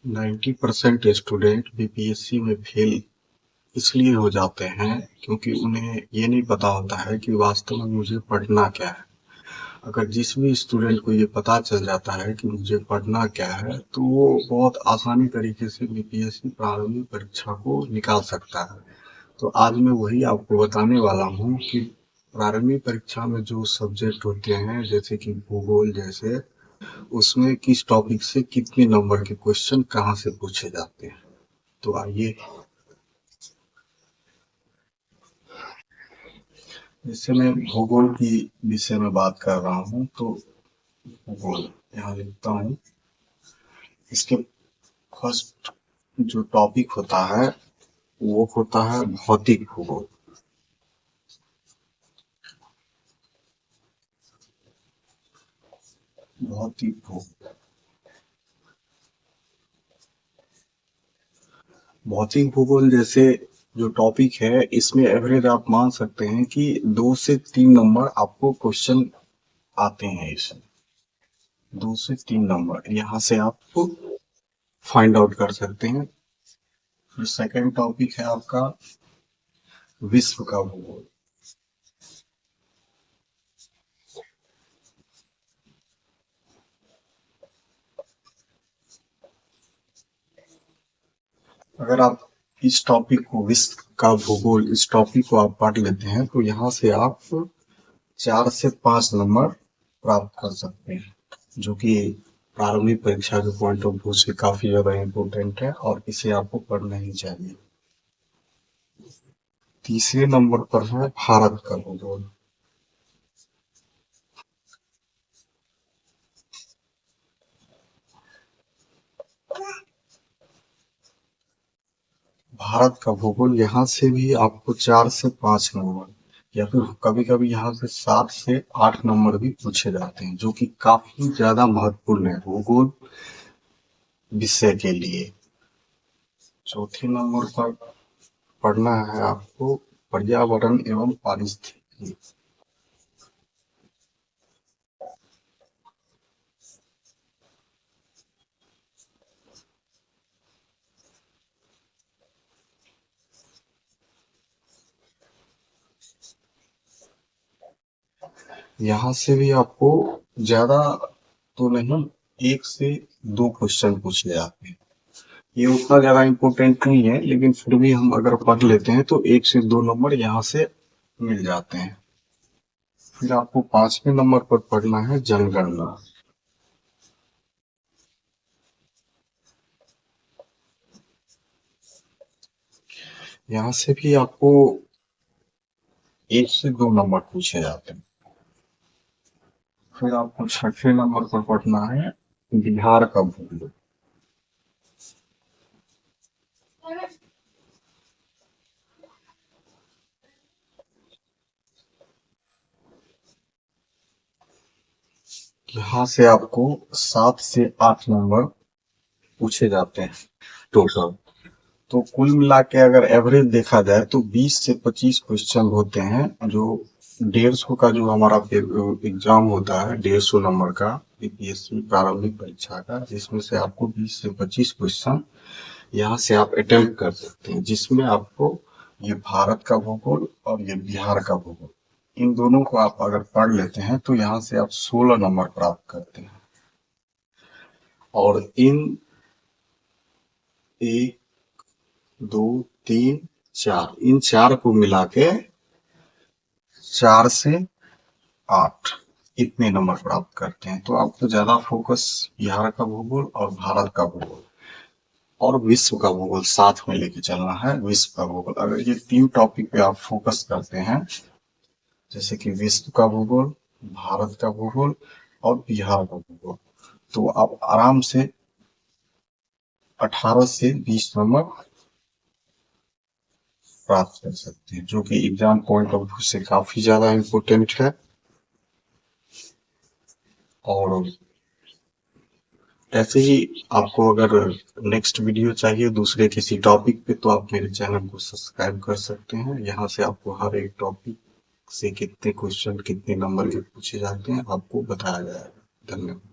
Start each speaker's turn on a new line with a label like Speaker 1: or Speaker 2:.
Speaker 1: 90% student BPSC में fail इसलिए हो जाते हैं क्योंकि उन्हें ये नहीं पता होता है कि वास्तव में मुझे पढ़ना क्या है। अगर जिस भी स्टूडेंट को ये पता चल जाता है कि मुझे पढ़ना क्या है तो वो बहुत आसानी तरीके से बीपीएससी प्रारंभिक परीक्षा को निकाल सकता है। तो आज मैं वही आपको बताने वाला हूँ कि प्रारंभिक परीक्षा में जो सब्जेक्ट होते हैं जैसे कि भूगोल जैसे उसमें किस टॉपिक से कितने नंबर के क्वेश्चन कहाँ से पूछे जाते हैं। तो आइए, जैसे मैं भूगोल की विषय में बात कर रहा हूँ तो भूगोल यहाँ लिखता हूँ। इसके फर्स्ट जो टॉपिक होता है वो होता है भौतिक भूगोल। भौतिक भूगोल भौतिक भूगोल जैसे जो टॉपिक है इसमें एवरेज आप मान सकते हैं कि 2 से 3 नंबर आपको क्वेश्चन आते हैं। इसमें 2 से 3 नंबर यहाँ से आप फाइंड आउट कर सकते हैं। फिर सेकंड टॉपिक है आपका विश्व का भूगोल। अगर आप इस टॉपिक को विश्व का भूगोल इस टॉपिक को आप पढ़ लेते हैं तो यहाँ से आप 4 से 5 नंबर प्राप्त कर सकते हैं, जो कि प्रारंभिक परीक्षा के पॉइंट ऑफ व्यू से काफी ज्यादा इम्पोर्टेंट है और इसे आपको पढ़ना ही चाहिए। तीसरे नंबर पर है भारत का भूगोल। भारत का भूगोल यहाँ से भी आपको 4 से 5 नंबर या फिर कभी कभी यहाँ से 7 से 8 नंबर भी पूछे जाते हैं, जो कि काफी ज्यादा महत्वपूर्ण है भूगोल विषय के लिए। चौथे नंबर पर पढ़ना है आपको पर्यावरण एवं पारिस्थितिकी। यहाँ से भी आपको ज्यादा तो नहीं, 1 से 2 क्वेश्चन पूछे जाते हैं। ये उतना ज्यादा इम्पोर्टेंट नहीं है, लेकिन फिर भी हम अगर पढ़ लेते हैं तो 1 से 2 नंबर यहाँ से मिल जाते हैं। फिर आपको 5वें नंबर पर पढ़ना है जनगणना। यहाँ से भी आपको 1 से 2 नंबर पूछे जाते हैं। फिर आपको 6वें नंबर पर पढ़ना है बिहार का भूगोल। यहाँ से आपको 7 से 8 नंबर पूछे जाते हैं टोटल। तो कुल मिला के अगर एवरेज देखा जाए तो 20 से 25 क्वेश्चन होते हैं, जो 150 का जो हमारा एग्जाम होता है 150 नंबर का बीपीएससी प्रारंभिक परीक्षा का, जिसमें से आपको 20 से 25 क्वेश्चन यहाँ से आप अटेम्प्ट कर सकते हैं, जिसमें आपको ये भारत का भूगोल और ये बिहार का भूगोल इन दोनों को आप अगर पढ़ लेते हैं तो यहाँ से आप 16 नंबर प्राप्त करते हैं। और इन 1 2 3 4 इन 4 को मिला के 4 से 8 इतने नंबर प्राप्त करते हैं। तो आपको ज्यादा फोकस बिहार का भूगोल और भारत का भूगोल और विश्व का भूगोल साथ में लेके चलना है। विश्व का भूगोल अगर ये 3 टॉपिक पे आप फोकस करते हैं, जैसे कि विश्व का भूगोल, भारत का भूगोल और बिहार का भूगोल, तो आप आराम से 18 से 20 नंबर प्राप्त कर सकते हैं, जो कि एग्जाम पॉइंट ऑफ व्यू से काफी ज्यादा इम्पोर्टेंट है। और ऐसे ही आपको अगर नेक्स्ट वीडियो चाहिए दूसरे किसी टॉपिक पे तो आप मेरे चैनल को सब्सक्राइब कर सकते हैं। यहाँ से आपको हर एक टॉपिक से कितने क्वेश्चन कितने नंबर के पूछे जाते हैं आपको बताया जाएगा। धन्यवाद।